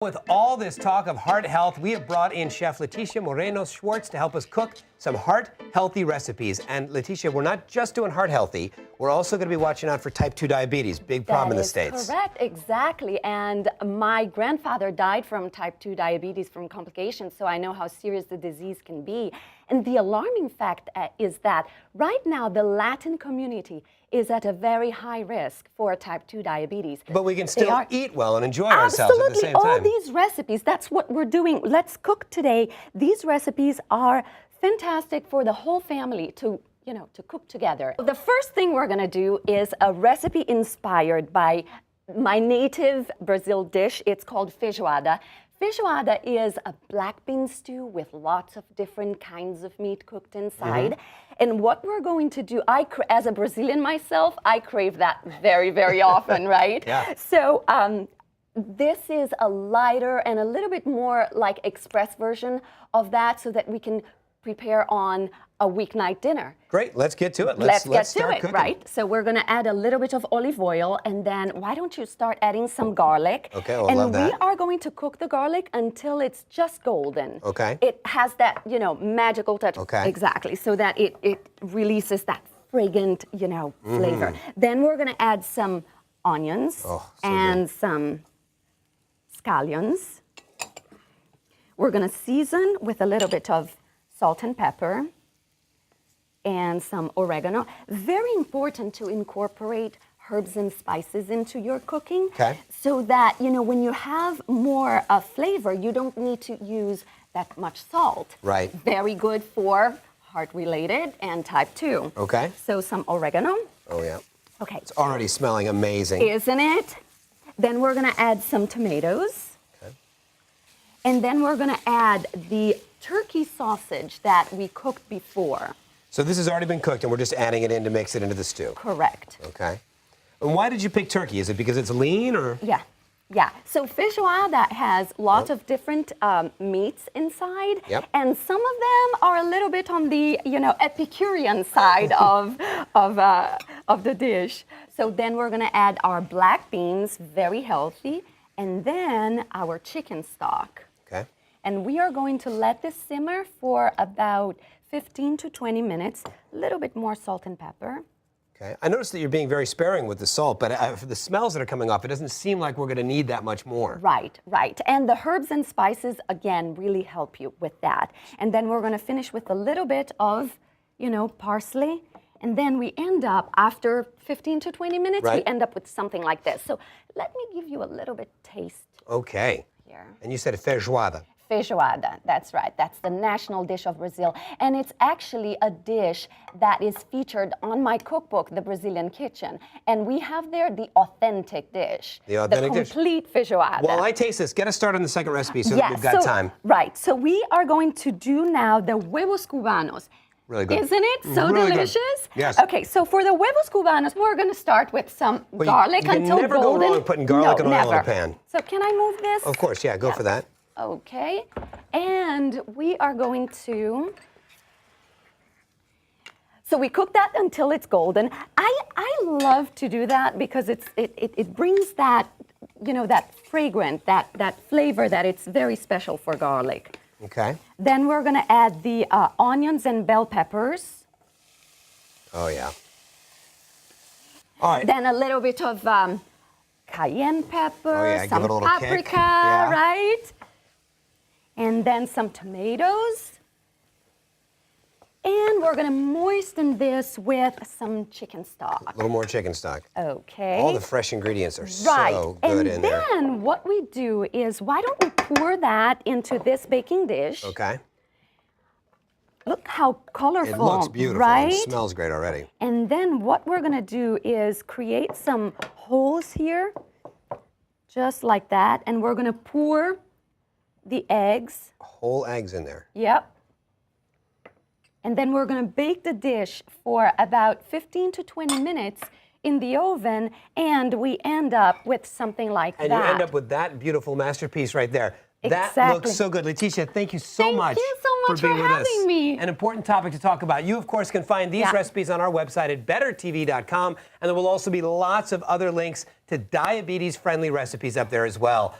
With all this talk of heart health, we have brought in Chef Leticia Moreinos Schwartz to help us cook some heart-healthy recipes. And Leticia, we're not just doing heart-healthy, we're also going to be watching out for type 2 diabetes, big problem in the States. That is correct, exactly. And my grandfather died from type 2 diabetes from complications, so I know how serious the disease can be. And the alarming fact is that right now the Latin community is at a very high risk for type 2 diabetes. But we can still eat well and enjoy ourselves at the same time. Absolutely, all these recipes, that's what we're doing. Let's cook today. These recipes are fantastic for the whole family to cook together. The first thing we're gonna do is a recipe inspired by my native Brazil dish. It's called feijoada. Feijoada is a black bean stew with lots of different kinds of meat cooked inside. And what we're going to do, as a Brazilian myself, I crave that very, very often, right? Yeah. So this is a lighter and a little bit more like express version of that so that we can prepare on a weeknight dinner. Get to it. Let's get to it, cooking. right? So we're gonna add a little bit of olive oil, and then why don't you start adding some garlic? Okay, I love that. And we are going to cook the garlic until it's just golden. Okay. It has that, magical touch. Okay. Exactly, so that it releases that fragrant, flavor. Then we're gonna add some onions and some scallions. We're gonna season with a little bit of salt and pepper and some oregano. Very important to incorporate herbs and spices into your cooking, so that when you have more flavor, you don't need to use that much salt. Right. Very good for heart-related and type 2. Okay. So some oregano. Oh yeah. Okay. It's already smelling amazing. Isn't it? Then we're gonna add some tomatoes. Okay. And then we're gonna add the turkey sausage that we cooked before. So this has already been cooked and we're just adding it in to mix it into the stew. Correct. Okay. And why did you pick turkey? Is it because it's lean or? Yeah. So feijoada has lots of different meats inside, and some of them are a little bit on the Epicurean side of the dish. So then we're gonna add our black beans, very healthy, and then our chicken stock. Okay. And we are going to let this simmer for about 15 to 20 minutes, a little bit more salt and pepper. Okay. I noticed that you're being very sparing with the salt, but for the smells that are coming off, it doesn't seem like we're going to need that much more. Right. And the herbs and spices, again, really help you with that. And then we're going to finish with a little bit of, parsley. And then we end up, after 15 to 20 minutes, we end up with something like this. So let me give you a little bit taste. Okay. Here. And you said feijoada. Feijoada, that's right. That's the national dish of Brazil. And it's actually a dish that is featured on my cookbook, The Brazilian Kitchen. And we have there the authentic dish. The authentic dish. The complete feijoada. While I taste this, get us started on the second recipe so that we've got time. Right. So we are going to do now the huevos cubanos. Really good. Isn't it so really delicious? Good. Yes. Okay, so for the huevos cubanos, we're going to start with some garlic you until never golden. go wrong putting garlic and oil in a pan. So can I move this? Of course, yeah, go for that. Okay, and we are going to, so we cook that until it's golden. I love to do that because it brings that, that fragrant, that flavor that it's very special for garlic. Okay. Then we're gonna add the onions and bell peppers. Oh yeah. All right. Then a little bit of cayenne pepper, some give it a little paprika, kick. Yeah. right? And then some tomatoes. And we're gonna moisten this with some chicken stock. A little more chicken stock. Okay. All the fresh ingredients are so good in there. And then what we do is, why don't we pour that into this baking dish? Okay. Look how colorful, it looks beautiful. right? It smells great already. And then what we're gonna do is create some holes here, just like that, and we're gonna pour the eggs. Whole eggs in there. Yep. And then we're gonna bake the dish for about 15 to 20 minutes in the oven, and we end up with something like that. And you end up with that beautiful masterpiece right there. That looks so good. Leticia, thank you so much. Thank you so much for having me. An important topic to talk about. You, of course, can find these recipes on our website at bettertv.com, and there will also be lots of other links to diabetes-friendly recipes up there as well.